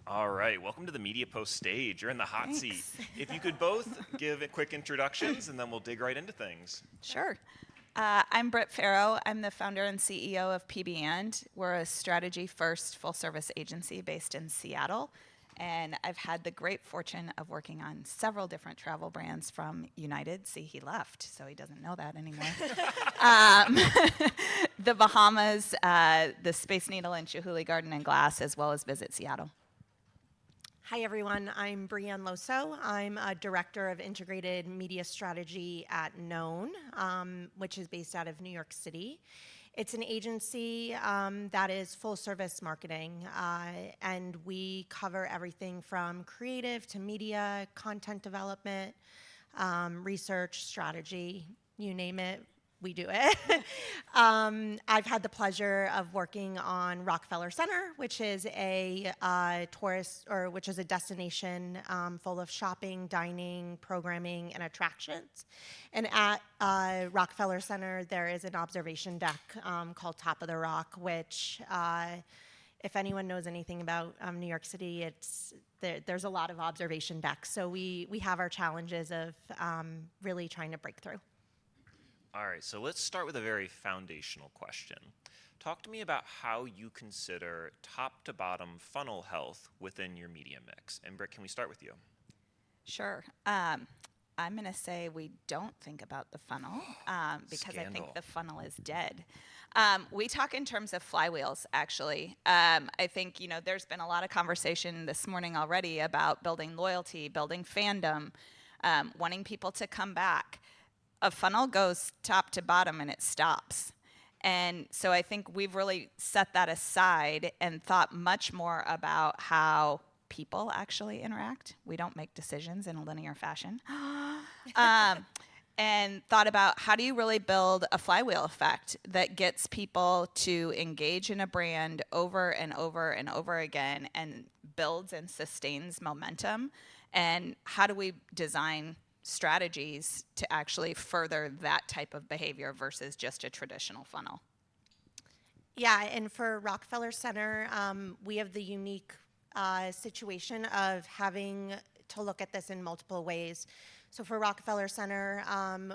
All right, welcome to the MediaPost stage. You're in the hot seat. Thanks. If you could both give quick introductions, and then we'll dig right into things. Sure. I'm Britt Fero. I'm the founder and CEO of PB&. We're a strategy-first full-service agency based in Seattle. And I've had the great fortune of working on several different travel brands from United. See, he left, so he doesn't know that anymore. The Bahamas, the Space Needle and Chihuly Garden and Glass, as well as Visit Seattle. Hi, everyone. I'm Breanne Loso. I'm a Director of Integrated Media Strategy at Known, which is based out of New York City. It's an agency that is full-service marketing, and we cover everything from creative to media, content development, research, strategy, you name it. We do it. I've had the pleasure of working on Rockefeller Center, which is a which is a destination full of shopping, dining, programming, and attractions. And at Rockefeller Center, there is an observation deck called Top of the Rock, which, if anyone knows anything about New York City, there's a lot of observation decks. So we have our challenges of really trying to break through. All right, so let's start with a very foundational question. Talk to me about how you consider top to bottom funnel health within your media mix. And Britt, can we start with you? Sure. I'm going to say we don't think about the funnel because Scandal. I think the funnel is dead. We talk in terms of flywheels, actually. I think, there's been a lot of conversation this morning already about building loyalty, building fandom, wanting people to come back. A funnel goes top to bottom and it stops. And so I think we've really set that aside and thought much more about how people actually interact. We don't make decisions in a linear fashion. And thought about how do you really build a flywheel effect that gets people to engage in a brand over and over and over again and builds and sustains momentum. And how do we design strategies to actually further that type of behavior versus just a traditional funnel? Yeah, and for Rockefeller Center, we have the unique situation of having to look at this in multiple ways. So for Rockefeller Center,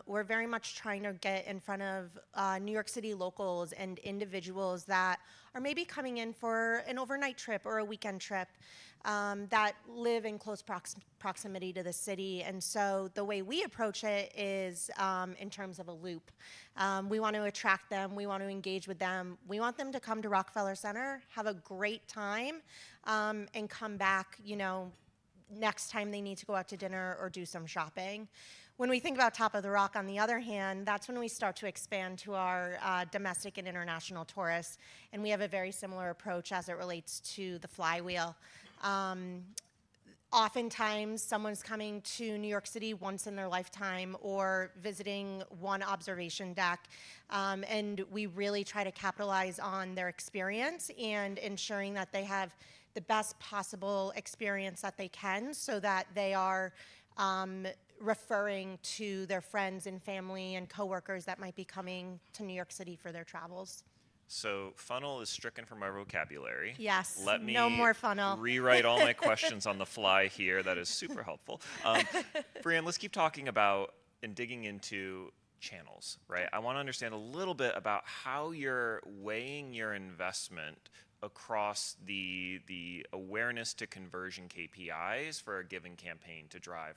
we're very much trying to get in front of New York City locals and individuals that are maybe coming in for an overnight trip or a weekend trip that live in close proximity to the city. And so the way we approach it is in terms of a loop. We want to attract them. We want to engage with them. We want them to come to Rockefeller Center, have a great time, and come back, next time they need to go out to dinner or do some shopping. When we think about Top of the Rock, on the other hand, that's when we start to expand to our domestic and international tourists, and we have a very similar approach as it relates to the flywheel. Oftentimes, someone's coming to New York City once in their lifetime or visiting one observation deck, and we really try to capitalize on their experience and ensuring that they have the best possible experience that they can so that they are referring to their friends and family and coworkers that might be coming to New York City for their travels. So funnel is stricken from my vocabulary. Yes, Let me no more funnel. rewrite all my questions on the fly here. That is super helpful. Brianne, let's keep talking about and digging into channels, right? I want to understand a little bit about how you're weighing your investment across the awareness to conversion KPIs for a given campaign to drive,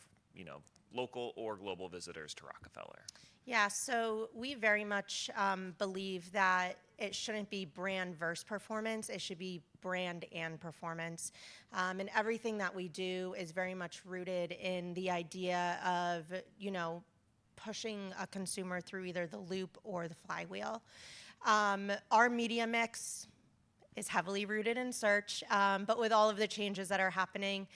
local or global visitors to Rockefeller. Yeah, so we very much believe that it shouldn't be brand versus performance. It should be brand and performance. And everything that we do is very much rooted in the idea of, pushing a consumer through either the loop or the flywheel. Our media mix is heavily rooted in search, but with all of the changes that are happening,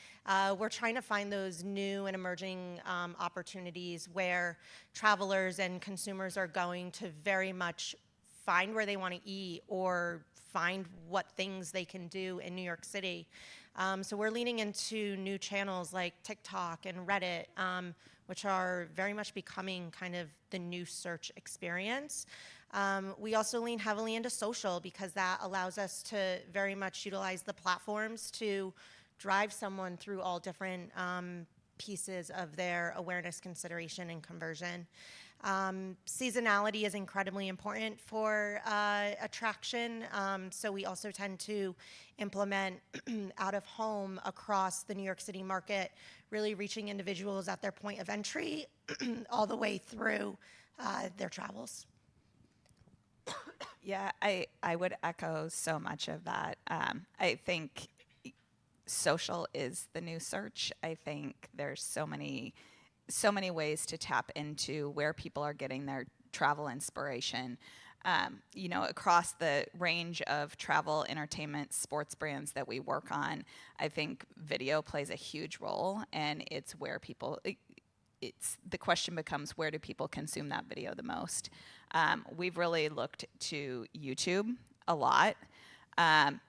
we're trying to find those new and emerging opportunities where travelers and consumers are going to very much find where they want to eat or find what things they can do in New York City. So we're leaning into new channels like TikTok and Reddit, which are very much becoming kind of the new search experience. We also lean heavily into social because that allows us to very much utilize the platforms to drive someone through all different pieces of their awareness, consideration, and conversion. Seasonality is incredibly important for attraction, so we also tend to implement out of home across the New York City market, really reaching individuals at their point of entry all the way through their travels. Yeah, I would echo so much of that. I think social is the new search. I think there's so many ways to tap into where people are getting their travel inspiration. Across the range of travel, entertainment, sports brands that we work on, I think video plays a huge role, and it's where people. The question becomes, where do people consume that video the most? We've really looked to YouTube a lot.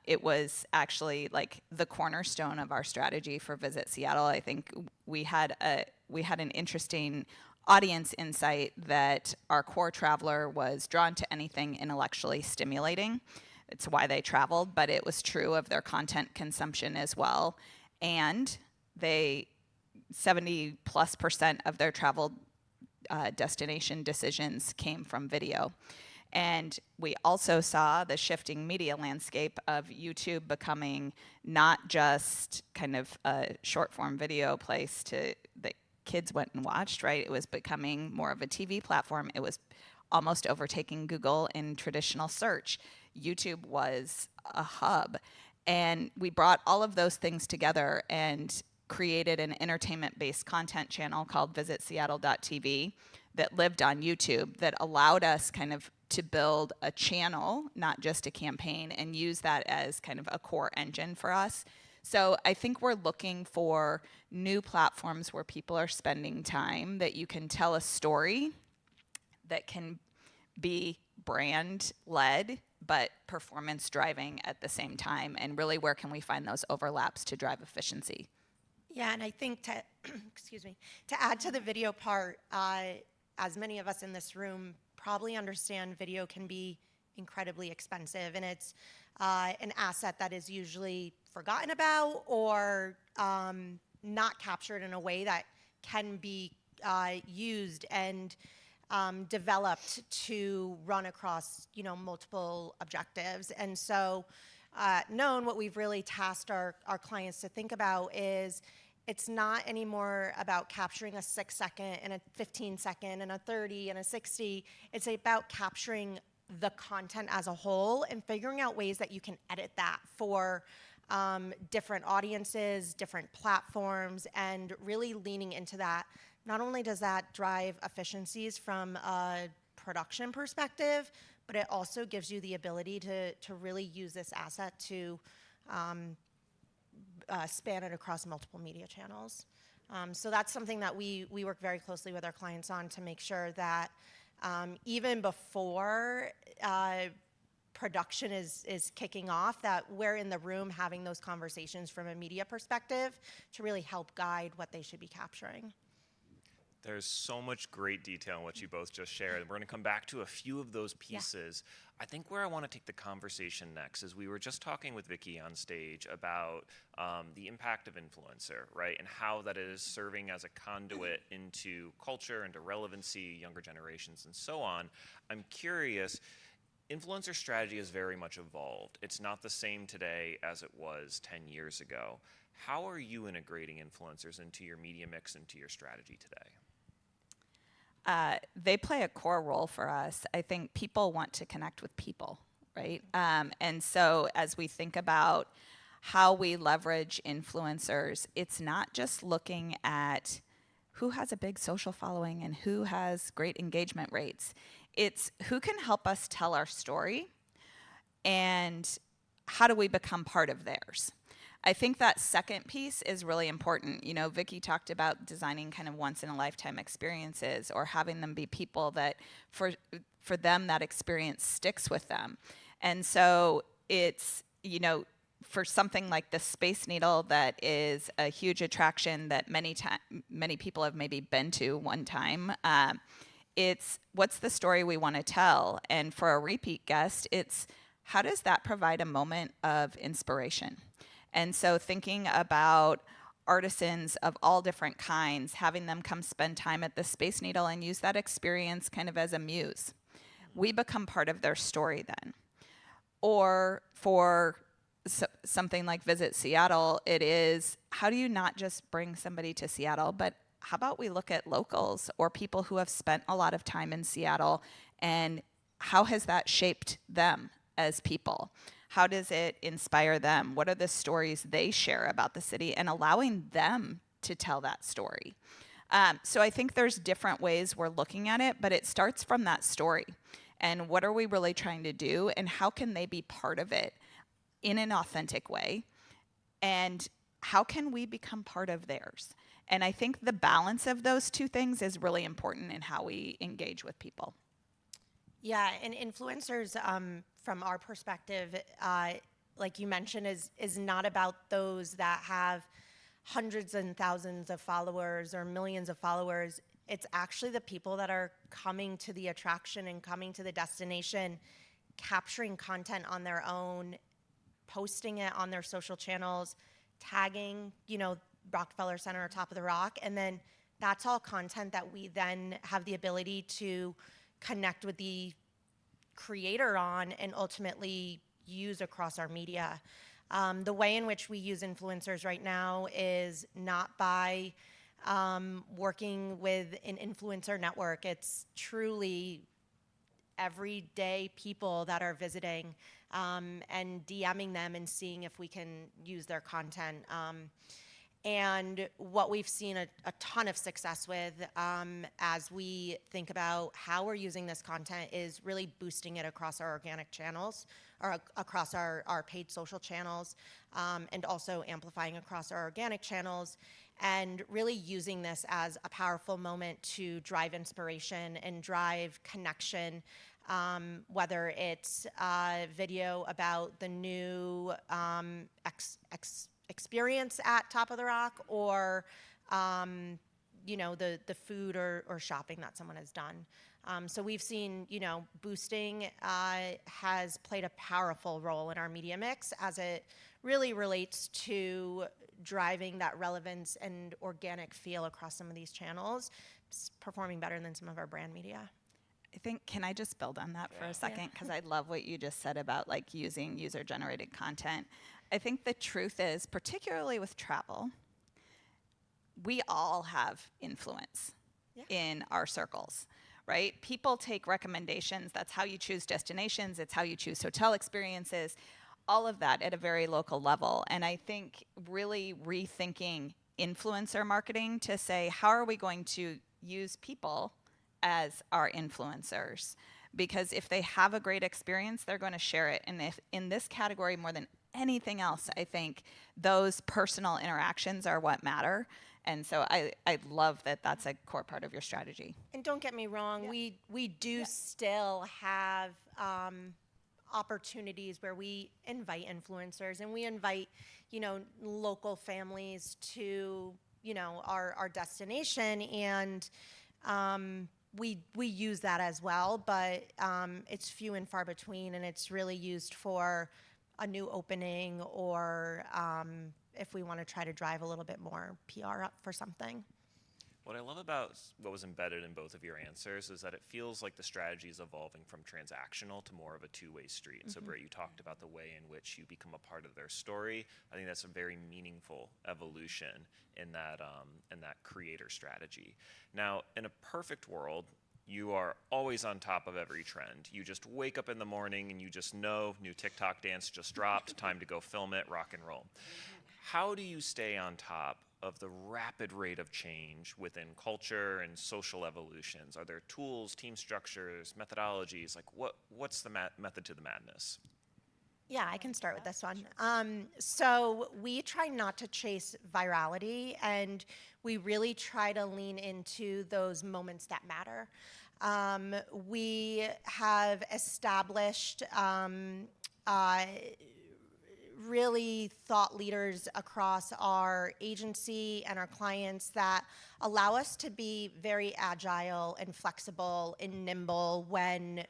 It was actually like the cornerstone of our strategy for Visit Seattle. I think we had an interesting audience insight that our core traveler was drawn to anything intellectually stimulating. It's why they traveled, but it was true of their content consumption as well. And 70+% of their travel destination decisions came from video. And we also saw the shifting media landscape of YouTube becoming not just kind of a short form video place that kids went and watched, right? It was becoming more of a TV platform. It was almost overtaking Google in traditional search. YouTube was a hub. And we brought all of those things together and created an entertainment-based content channel called visitseattle.tv that lived on YouTube, that allowed us kind of to build a channel, not just a campaign, and use that as kind of a core engine for us. So I think we're looking for new platforms where people are spending time, that you can tell a story that can be brand-led, but performance-driving at the same time. And really, where can we find those overlaps to drive efficiency? Yeah, and I think to add to the video part, as many of us in this room probably understand, video can be incredibly expensive, and it's an asset that is usually forgotten about or not captured in a way that can be used and developed to run across, multiple objectives. And so, what we've really tasked our clients to think about is, it's not anymore about capturing a 6-second and a 15-second and a 30 and a 60. It's about capturing the content as a whole and figuring out ways that you can edit that for different audiences, different platforms, and really leaning into that. Not only does that drive efficiencies from a production perspective, but it also gives you the ability to really use this asset to span it across multiple media channels. So that's something that we work very closely with our clients on, to make sure that even before production is kicking off, that we're in the room having those conversations from a media perspective to really help guide what they should be capturing. There's so much great detail in what you both just shared, and we're going to come back to a few of those pieces. Yeah. I think where I want to take the conversation next is, we were just talking with Vicki on stage about the impact of influencer, right, and how that is serving as a conduit into culture, into relevancy, younger generations, and so on. I'm curious, influencer strategy has very much evolved. It's not the same today as it was 10 years ago. How are you integrating influencers into your media mix, into your strategy today? They play a core role for us. I think people want to connect with people, right? And so as we think about how we leverage influencers, it's not just looking at who has a big social following and who has great engagement rates. It's who can help us tell our story, and how do we become part of theirs. I think that second piece is really important. Vicki talked about designing kind of once-in-a-lifetime experiences, or having them be people that, for them, that experience sticks with them. And so it's, for something like the Space Needle, that is a huge attraction that many people have maybe been to one time, it's what's the story we want to tell? And for a repeat guest, it's how does that provide a moment of inspiration? And so thinking about artisans of all different kinds, having them come spend time at the Space Needle and use that experience kind of as a muse. We become part of their story then. Or for something like Visit Seattle, it is, how do you not just bring somebody to Seattle, but how about we look at locals or people who have spent a lot of time in Seattle, and how has that shaped them as people? How does it inspire them? What are the stories they share about the city, and allowing them to tell that story? So I think there's different ways we're looking at it, but it starts from that story. And what are we really trying to do, and how can they be part of it in an authentic way? And how can we become part of theirs? And I think the balance of those two things is really important in how we engage with people. Yeah, and influencers, from our perspective, like you mentioned, is not about those that have hundreds and thousands of followers or millions of followers. It's actually the people that are coming to the attraction and coming to the destination, capturing content on their own, posting it on their social channels, tagging, Rockefeller Center or Top of the Rock, and then that's all content that we then have the ability to connect with the creator on and ultimately use across our media. The way in which we use influencers right now is not by working with an influencer network. It's truly everyday people that are visiting and DMing them and seeing if we can use their content. And what we've seen a ton of success with as we think about how we're using this content is really boosting it across our organic channels, or across our paid social channels, and also amplifying across our organic channels, and really using this as a powerful moment to drive inspiration and drive connection, whether it's a video about the new experience at Top of the Rock, or the food or shopping that someone has done. So we've seen, boosting has played a powerful role in our media mix as it really relates to driving that relevance and organic feel across some of these channels, performing better than some of our brand media. I think, can I just build on that for a second? Because I love what you just said about like using user-generated content. I think the truth is, particularly with travel, we all have influence in our circles, right? People take recommendations. That's how you choose destinations. It's how you choose hotel experiences, all of that at a very local level. And I think really rethinking influencer marketing to say, how are we going to use people as our influencers? Because if they have a great experience, they're going to share it. And if in this category, more than anything else, I think those personal interactions are what matter. And so I love that that's a core part of your strategy. And don't get me wrong, we do still have opportunities where we invite influencers, and we invite, local families to, our destination, and we use that as well, but it's few and far between, and it's really used for a new opening, or if we want to try to drive a little bit more PR up for something. What I love about what was embedded in both of your answers is that it feels like the strategy is evolving from transactional to more of a two-way street. Mm-hmm. So, Britt, you talked about the way in which you become a part of their story. I think that's a very meaningful evolution in that creator strategy. Now, in a perfect world, you are always on top of every trend. You just wake up in the morning and you just know new TikTok dance just dropped, time to go film it, rock and roll. How do you stay on top of the rapid rate of change within culture and social evolutions? Are there tools, team structures, methodologies? Like what's the method to the madness? Yeah, I can start with this one. So we try not to chase virality, and we really try to lean into those moments that matter. We have established really thought leaders across our agency and our clients that allow us to be very agile and flexible and nimble when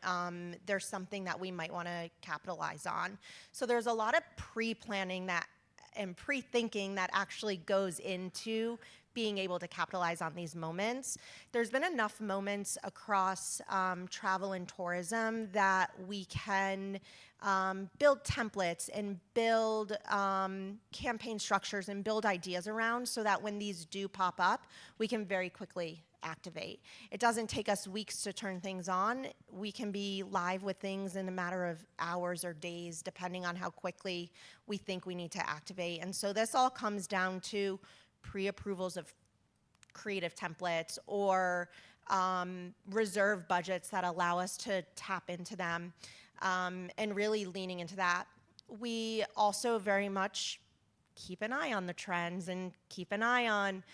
there's something that we might want to capitalize on. So there's a lot of pre-planning that and pre-thinking that actually goes into being able to capitalize on these moments. There's been enough moments across travel and tourism that we can build templates and build campaign structures and build ideas around so that when these do pop up, we can very quickly activate. It doesn't take us weeks to turn things on. We can be live with things in a matter of hours or days, depending on how quickly we think we need to activate. And so this all comes down to pre-approvals of creative templates or reserve budgets that allow us to tap into them, and really leaning into that. We also very much keep an eye on the trends and keep an eye on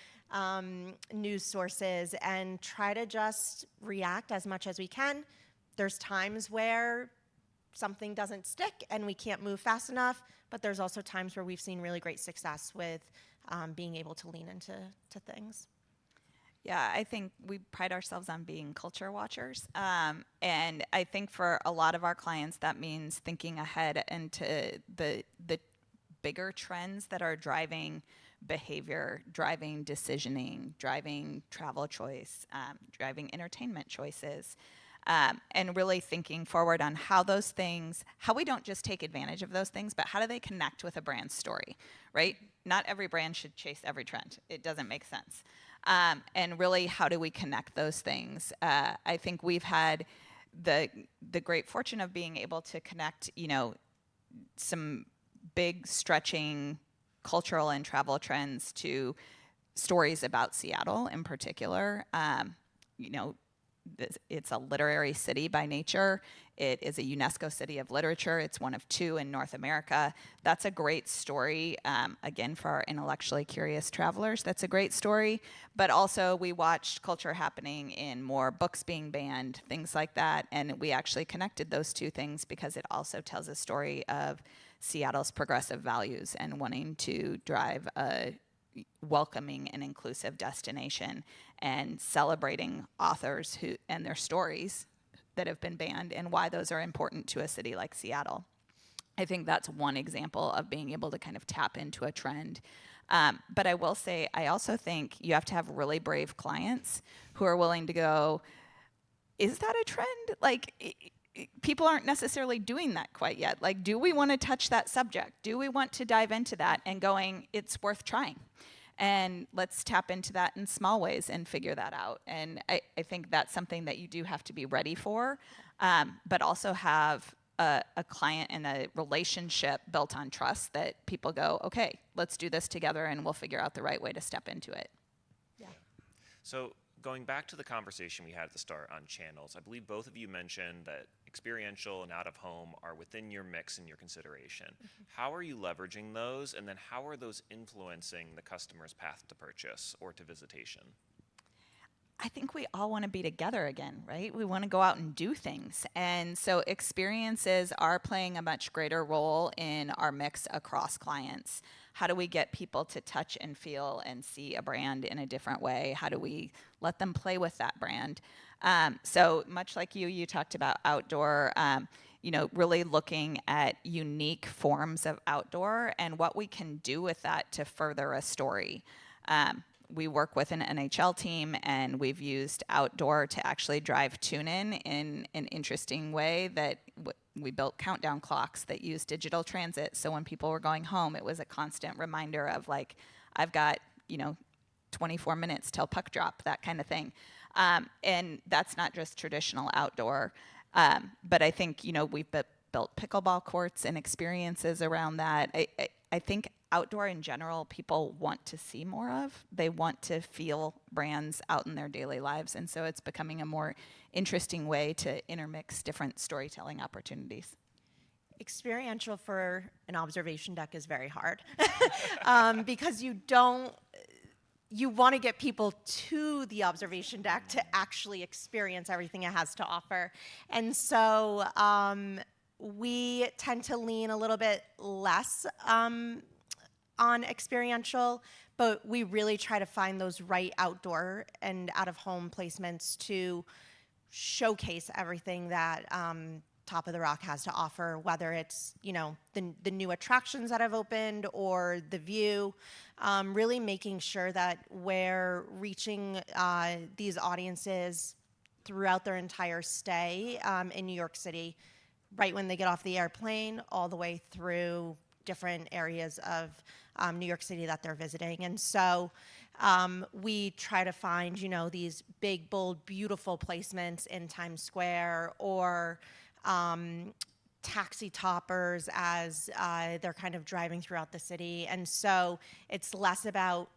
news sources and try to just react as much as we can. There's times where something doesn't stick and we can't move fast enough, but there's also times where we've seen really great success with being able to lean into things. Yeah, I think we pride ourselves on being culture watchers. And I think for a lot of our clients, that means thinking ahead into the bigger trends that are driving behavior, driving decisioning, driving travel choice, driving entertainment choices, and really thinking forward on how those things, how we don't just take advantage of those things, but how do they connect with a brand story, right? Not every brand should chase every trend. It doesn't make sense. And really, how do we connect those things? I think we've had the great fortune of being able to connect, some big stretching cultural and travel trends to stories about Seattle in particular. It's a literary city by nature. It is a UNESCO City of Literature. It's one of 2 in North America. That's a great story. Again, for our intellectually curious travelers, that's a great story. But also, we watched culture happening in more books being banned, things like that. And we actually connected those 2 things because it also tells a story of Seattle's progressive values and wanting to drive a welcoming and inclusive destination and celebrating authors who and their stories that have been banned and why those are important to a city like Seattle. I think that's one example of being able to kind of tap into a trend. But I will say, I also think you have to have really brave clients who are willing to go, is that a trend? Like, people aren't necessarily doing that quite yet. Like, do we want to touch that subject? Do we want to dive into that and going, it's worth trying? And let's tap into that in small ways and figure that out. And I think that's something that you do have to be ready for, but also have a client and a relationship built on trust that people go, okay, let's do this together and we'll figure out the right way to step into it. Yeah. So going back to the conversation we had at the start on channels, I believe both of you mentioned that experiential and out of home are within your mix and your consideration. Mm-hmm. How are you leveraging those, and then how are those influencing the customer's path to purchase or to visitation? I think we all want to be together again, right? We want to go out and do things. And so experiences are playing a much greater role in our mix across clients. How do we get people to touch and feel and see a brand in a different way? How do we let them play with that brand? So much like you talked about outdoor, really looking at unique forms of outdoor and what we can do with that to further a story. We work with an NHL team, and we've used outdoor to actually drive tune-in an interesting way that we built countdown clocks that use digital transit. So when people were going home, it was a constant reminder of like, I've got, 24 minutes till puck drop, that kind of thing. And that's not just traditional outdoor. But I think, we've built pickleball courts and experiences around that. I think outdoor in general, people want to see more of. They want to feel brands out in their daily lives. And so it's becoming a more interesting way to intermix different storytelling opportunities. Experiential for an observation deck is very hard because you want to get people to the observation deck to actually experience everything it has to offer. And so we tend to lean a little bit less on experiential, but we really try to find those right outdoor and out of home placements to showcase everything that Top of the Rock has to offer, whether it's, the new attractions that have opened or the view, really making sure that we're reaching these audiences throughout their entire stay in New York City, right when they get off the airplane, all the way through different areas of New York City that they're visiting. And so we try to find, these big, bold, beautiful placements in Times Square, or taxi toppers as they're kind of driving throughout the city. And so it's less about,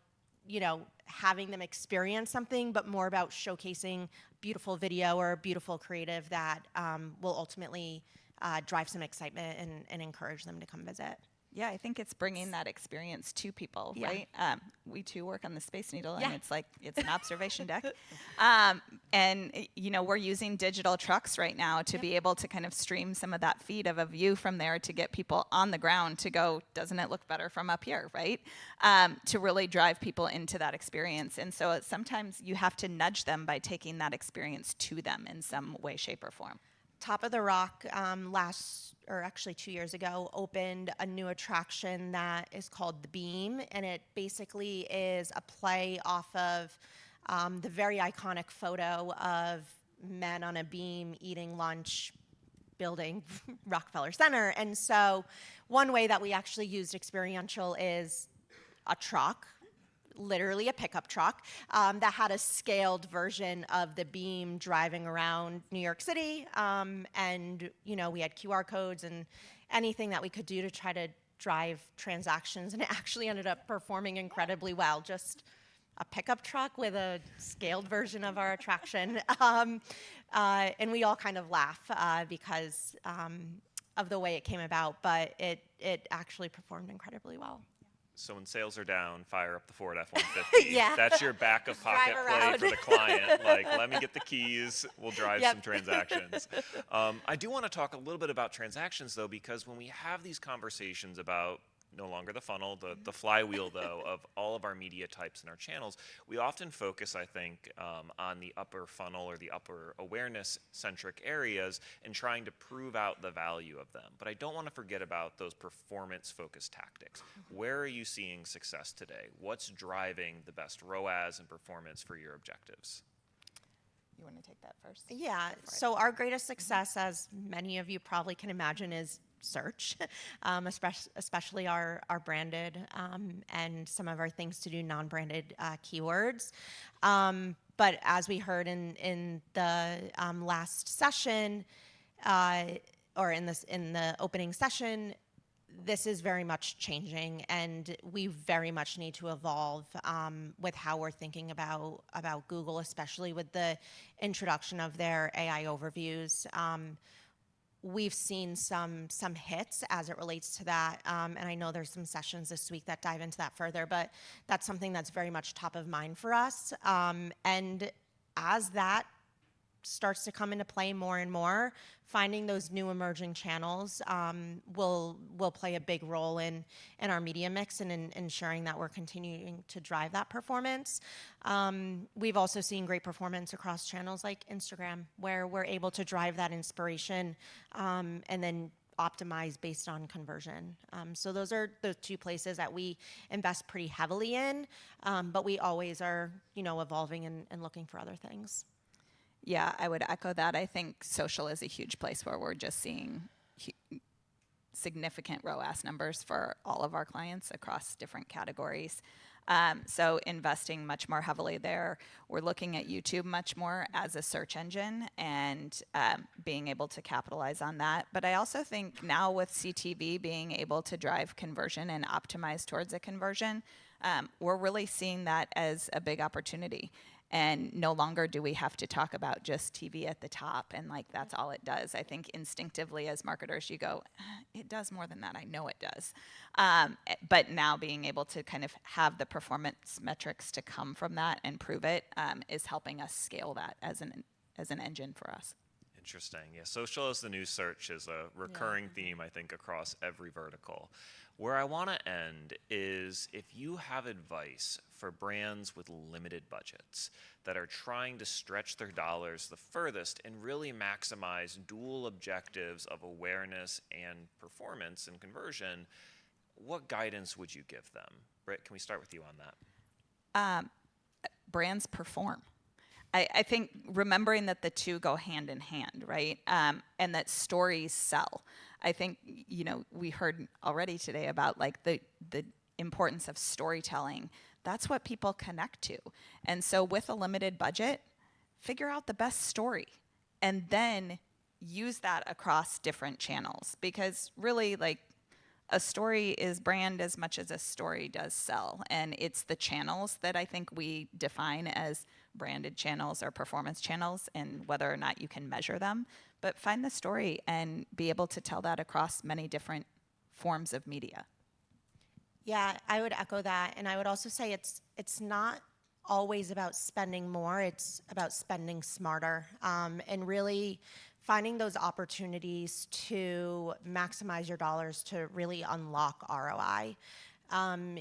having them experience something, but more about showcasing beautiful video or beautiful creative that will ultimately drive some excitement and encourage them to come visit. Yeah, I think it's bringing that experience to people, Yeah. right? We too work on the Space Needle, Yeah. and it's an observation deck. And we're using digital trucks right now to be able to kind of stream some of that feed of a view from there to get people on the ground to go, doesn't it look better from up here, right? To really drive people into that experience. And so sometimes you have to nudge them by taking that experience to them in some way, shape, or form. Top of the Rock actually 2 years ago, opened a new attraction that is called The Beam, and it basically is a play off of the very iconic photo of men on a beam eating lunch, building Rockefeller Center. And so one way that we actually used experiential is a truck, literally a pickup truck, that had a scaled version of the beam driving around New York City. And, we had QR codes and anything that we could do to try to drive transactions. And it actually ended up performing incredibly well. Just a pickup truck with a scaled version of our attraction. And we all kind of laugh because of the way it came about. But it actually performed incredibly well. So when sales are down, fire up the Ford F-150. Yeah. That's your backup pocket Drive play around. for the client. Like, let me get the keys. We'll drive Yep. some transactions. I do want to talk a little bit about transactions, though, because when we have these conversations about no longer the funnel, the flywheel, though, of all of our media types and our channels, we often focus, I think, on the upper funnel or the upper awareness-centric areas and trying to prove out the value of them. But I don't want to forget about those performance-focused tactics. Where are you seeing success today? What's driving the best ROAS and performance for your objectives? You want to take that first? Yeah, so our greatest success, as many of you probably can imagine, is search, especially our branded and some of our things to do non-branded keywords. But as we heard in the last session, or in the opening session, this is very much changing, and we very much need to evolve with how we're thinking about Google, especially with the introduction of their AI overviews. We've seen some hits as it relates to that, and I know there's some sessions this week that dive into that further, but that's something that's very much top of mind for us. And as that starts to come into play more and more, finding those new emerging channels will play a big role in our media mix and in ensuring that we're continuing to drive that performance. We've also seen great performance across channels like Instagram, where we're able to drive that inspiration and then optimize based on conversion. So those are the two places that we invest pretty heavily in, but we always are, evolving and looking for other things. Yeah, I would echo that. I think social is a huge place where we're just seeing significant ROAS numbers for all of our clients across different categories. So investing much more heavily there. We're looking at YouTube much more as a search engine and being able to capitalize on that. But I also think now with CTV being able to drive conversion and optimize towards a conversion, we're really seeing that as a big opportunity. And no longer do we have to talk about just TV at the top and that's all it does. I think instinctively as marketers you go, it does more than that. I know it does. But now being able to kind of have the performance metrics to come from that and prove it is helping us scale that as an engine for us. Interesting. Yeah, social as the new search is a recurring theme, I think, across every vertical. Where I want to end is if you have advice for brands with limited budgets that are trying to stretch their dollars the furthest and really maximize dual objectives of awareness and performance and conversion, what guidance would you give them? Britt, can we start with you on that? Brands perform. I think remembering that the two go hand in hand, right? And that stories sell. I think, you know, we heard already today about like the importance of storytelling. That's what people connect to. And so with a limited budget, figure out the best story and then use that across different channels, because really, like, a story is brand as much as a story does sell. And it's the channels that I think we define as branded channels or performance channels, and whether or not you can measure them. But find the story and be able to tell that across many different forms of media. Yeah, I would echo that. And I would also say it's not always about spending more, it's about spending smarter, and really finding those opportunities to maximize your dollars to really unlock ROI.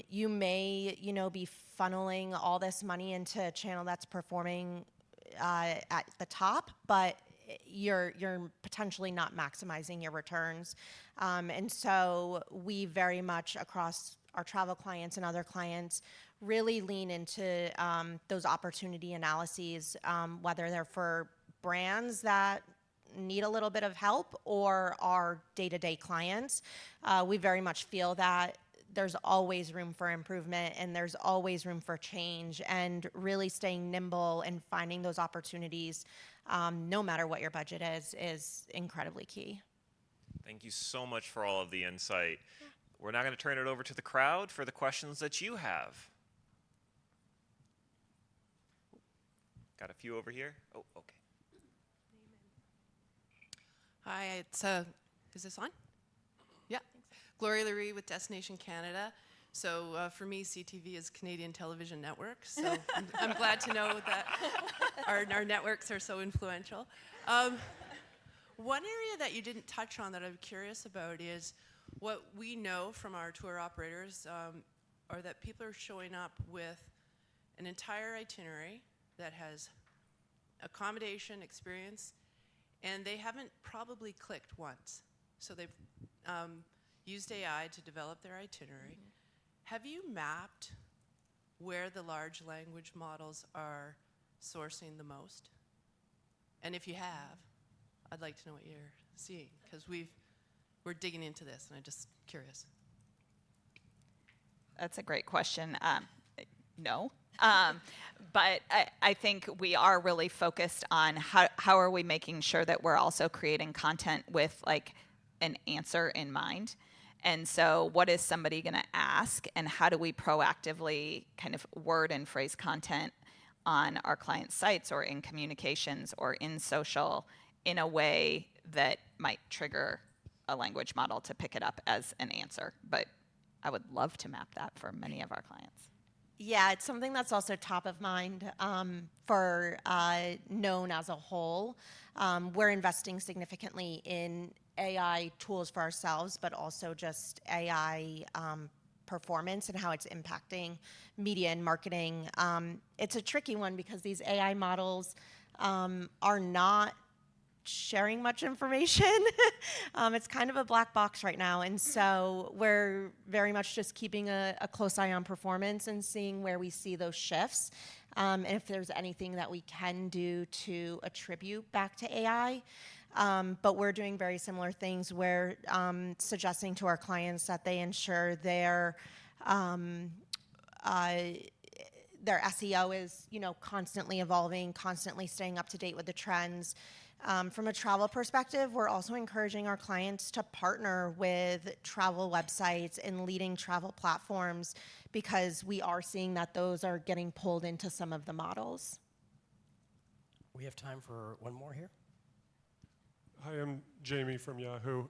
You may, you know, be funneling all this money into a channel that's performing at the top, but you're potentially not maximizing your returns. And so we very much across our travel clients and other clients really lean into those opportunity analyses, whether they're for brands that need a little bit of help or our day-to-day clients. We very much feel that there's always room for improvement and there's always room for change, and really staying nimble and finding those opportunities, no matter what your budget is incredibly key. Thank you so much for all of the insight. We're now going to turn it over to the crowd for the questions that you have. Got a few over here. Oh, okay. Hi, it's is this on? Yeah. Gloria Laree with Destination Canada. So for me, CTV is Canadian Television Network. So I'm glad to know that our networks are so influential. One area that you didn't touch on that I'm curious about is what we know from our tour operators are that people are showing up with an entire itinerary that has accommodation, experience, and they haven't probably clicked once. So they've used AI to develop their itinerary. Mm-hmm. Have you mapped where the large language models are sourcing the most? And if you have, I'd like to know what you're seeing, because we're digging into this, and I'm just curious. That's a great question. No. But I think we are really focused on how are we making sure that we're also creating content with like an answer in mind. And so what is somebody going to ask, and how do we proactively kind of word and phrase content on our client sites or in communications or in social in a way that might trigger a language model to pick it up as an answer. But I would love to map that for many of our clients. Yeah, it's something that's also top of mind for Known as a whole. We're investing significantly in AI tools for ourselves, but also just AI performance and how it's impacting media and marketing. It's a tricky one because these AI models are not sharing much information. It's kind of a black box right now, and so we're very much just keeping a close eye on performance and seeing where we see those shifts, and if there's anything that we can do to attribute back to AI. But we're doing very similar things. We're suggesting to our clients that they ensure their SEO is, you know, constantly evolving, constantly staying up to date with the trends. From a travel perspective, we're also encouraging our clients to partner with travel websites and leading travel platforms, because we are seeing that those are getting pulled into some of the models. We have time for one more here. Hi, I'm Jamie from Yahoo.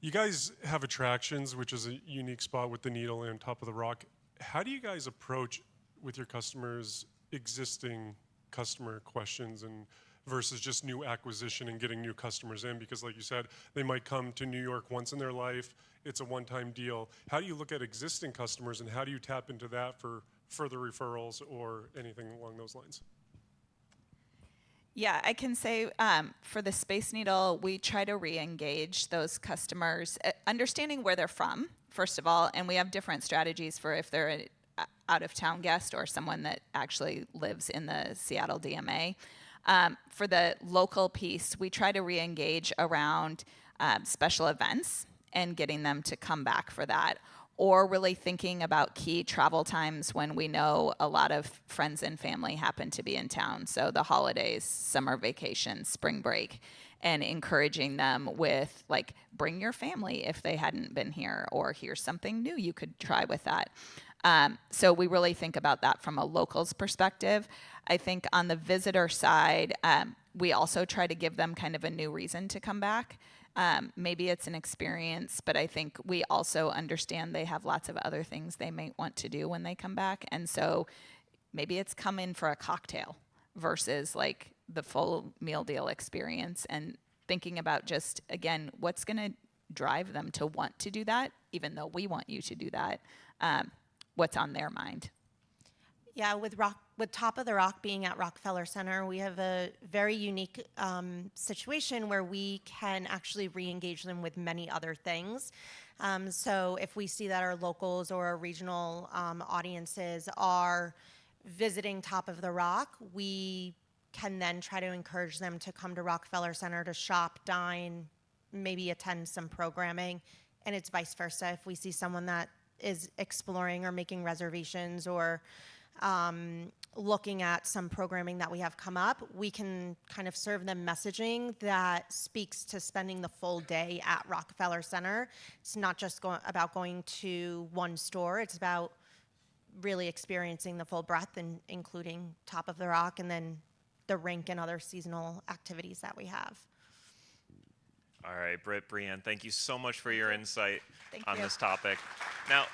You guys have attractions, which is a unique spot with the needle and top of the rock. How do you guys approach with your customers existing customer questions and versus just new acquisition and getting new customers in? Because like you said, they might come to New York once in their life. It's a one-time deal. How do you look at existing customers, and how do you tap into that for further referrals or anything along those lines? Yeah, I can say for the Space Needle, we try to re-engage those customers, understanding where they're from, first of all, and we have different strategies for if they're an out-of-town guest or someone that actually lives in the Seattle DMA. For the local piece, we try to re-engage around special events and getting them to come back for that, or really thinking about key travel times when we know a lot of friends and family happen to be in town. So the holidays, summer vacation, spring break, and encouraging them with like, bring your family if they hadn't been here, or here's something new you could try with that. So we really think about that from a locals perspective. I think on the visitor side, we also try to give them kind of a new reason to come back. Maybe it's an experience, but I think we also understand they have lots of other things they might want to do when they come back. And so maybe it's come in for a cocktail versus like the full meal deal experience, and thinking about just, again, what's going to drive them to want to do that, even though we want you to do that, what's on their mind. Yeah, with Top of the Rock being at Rockefeller Center, we have a very unique situation where we can actually re-engage them with many other things. So if we see that our locals or our regional audiences are visiting Top of the Rock, we can then try to encourage them to come to Rockefeller Center to shop, dine, maybe attend some programming, and it's vice versa. If we see someone that is exploring or making reservations or looking at some programming that we have come up, we can kind of serve them messaging that speaks to spending the full day at Rockefeller Center. It's not just about going to one store, it's about really experiencing the full breadth, and including Top of the Rock and then the rink and other seasonal activities that we have. All right, Britt, Breanne, thank you so much for your insight Thank on you. this topic. Now,